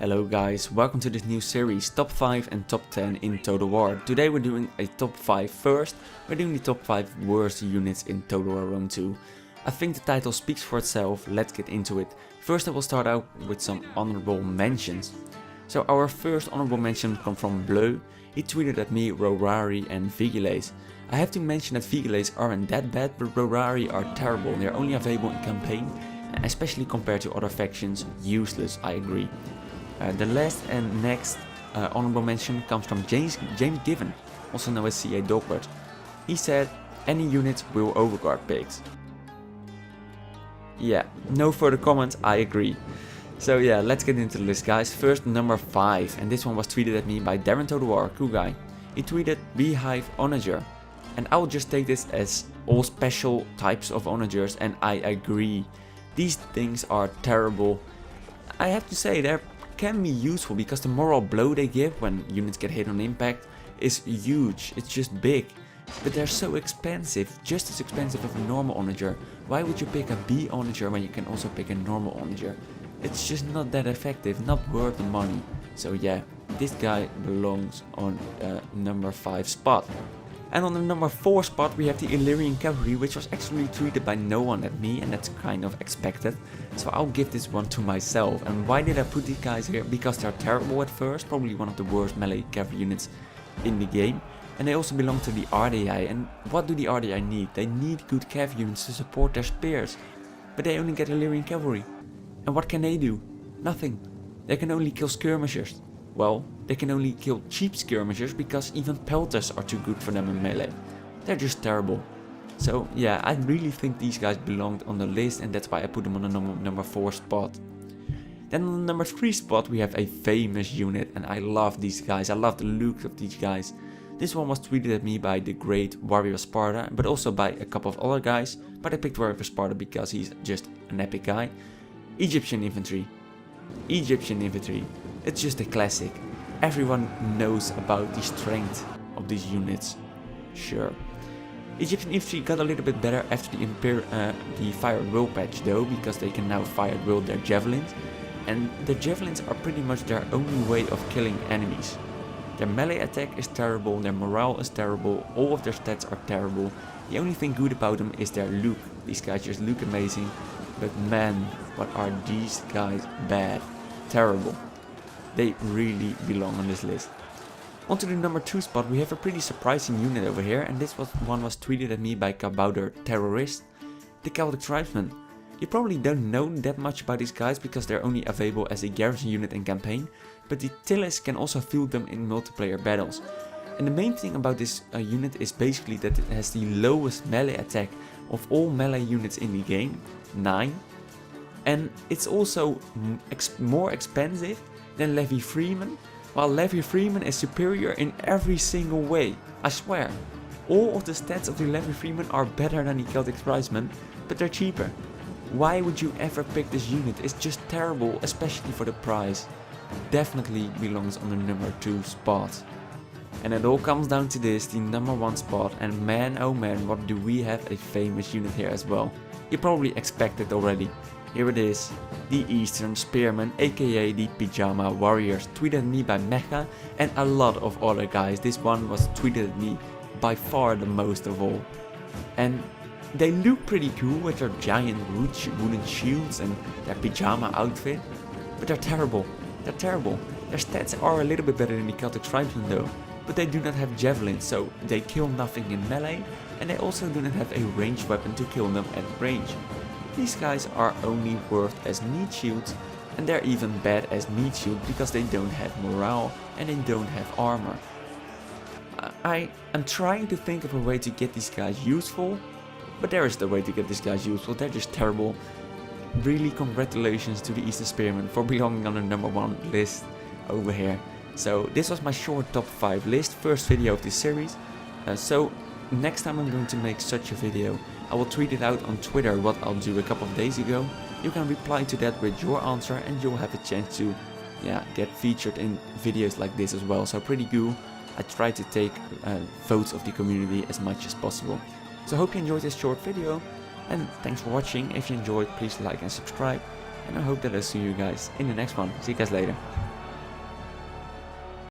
Hello guys, welcome to this new series, Top 5 and Top 10 in Total War. Today we're doing a Top 5 first, we're doing the Top 5 worst units in Total War Rome 2. I think the title speaks for itself, let's get into it. First I will start out with some honorable mentions. So our first honorable mention comes from Bleu. He tweeted at me Rorari and Vigiles. I have to mention that Vigiles aren't that bad, but Rorari are terrible. They're only available in campaign, especially compared to other factions, useless, I agree. The last and next honorable mention comes from James Given, also known as CA Dogbert. He said, any units will overguard pigs. Yeah, no further comments, I agree. So yeah, let's get into the list guys. First number 5, and this one was tweeted at me by Darrentotalwar, cool guy. He tweeted Beehive Onager, and I will just take this as all special types of onagers, and I agree. These things are terrible. I have to say they can be useful because the moral blow they give when units get hit on impact is huge, it's just big. But they're so expensive, just as expensive as a normal onager. Why would you pick a bee onager when you can also pick a normal onager? It's just not that effective, not worth the money. So yeah, this guy belongs on number 5 spot. And on the number 4 spot we have the Illyrian Cavalry, which was actually tweeted by no one at me, and that's kind of expected. So I'll give this one to myself. And why did I put these guys here? Because they're terrible at first, probably one of the worst melee cavalry units in the game. And they also belong to the RDI, and what do the RDI need? They need good cav units to support their spears. But they only get Illyrian Cavalry. And what can they do? Nothing. They can only kill skirmishers. Well, they can only kill cheap skirmishers because even pelters are too good for them in melee. They're just terrible. So yeah, I really think these guys belonged on the list, and that's why I put them on the number 4 spot. Then on the number 3 spot we have a famous unit, and I love these guys. I love the look of these guys. This one was tweeted at me by the great WarriorofSparta, but also by a couple of other guys. But I picked WarriorofSparta because he's just an epic guy. Egyptian Infantry. Egyptian Infantry. It's just a classic. Everyone knows about the strength of these units. Sure. Egyptian Infantry got a little bit better after the Fire at Will patch though, because they can now fire at will their javelins. And the javelins are pretty much their only way of killing enemies. Their melee attack is terrible, their morale is terrible, all of their stats are terrible. The only thing good about them is their look. These guys just look amazing. But man, what are these guys bad. Terrible. They really belong on this list. On to the number 2 spot, we have a pretty surprising unit over here, and this one was tweeted at me by kabouterterrorist, the Celtic tribesmen. You probably don't know that much about these guys because they're only available as a garrison unit in campaign, but the Tillis can also field them in multiplayer battles. And the main thing about this unit is basically that it has the lowest melee attack of all melee units in the game, 9. And it's also more expensive than Levy Freeman, while Levy Freeman is superior in every single way. I swear, all of the stats of the Levy Freeman are better than the Celtic tribesmen, but they're cheaper. Why would you ever pick this unit? It's just terrible, especially for the price. Definitely belongs on the number 2 spot. And it all comes down to this, the number 1 spot, and man oh man, what do we have a famous unit here as well. You probably expected already. Here it is, the Eastern Spearmen, aka the Pyjama Warriors, tweeted at me by Mech and a lot of other guys. This one was tweeted at me by far the most of all. And they look pretty cool with their giant wooden shields and their pyjama outfit, but they're terrible. They're terrible. Their stats are a little bit better than the Celtic tribesmen though, but they do not have javelins, so they kill nothing in melee, and they also do not have a ranged weapon to kill them at range. These guys are only worth as meat shields, and they're even bad as meat shield because they don't have morale and they don't have armor. I am trying to think of a way to get these guys useful, but there is no way to get these guys useful. They're just terrible. Really congratulations to the Eastern Spearmen for belonging on the number 1 list over here. So this was my short top 5 list, first video of this series. So next time I'm going to make such a video, I will tweet it out on Twitter what I'll do a couple of days ago. You can reply to that with your answer and you'll have a chance to get featured in videos like this as well. So pretty cool. I try to take votes of the community as much as possible. So I hope you enjoyed this short video, and thanks for watching. If you enjoyed, please like and subscribe, and I hope that I'll see you guys in the next one. See you guys later.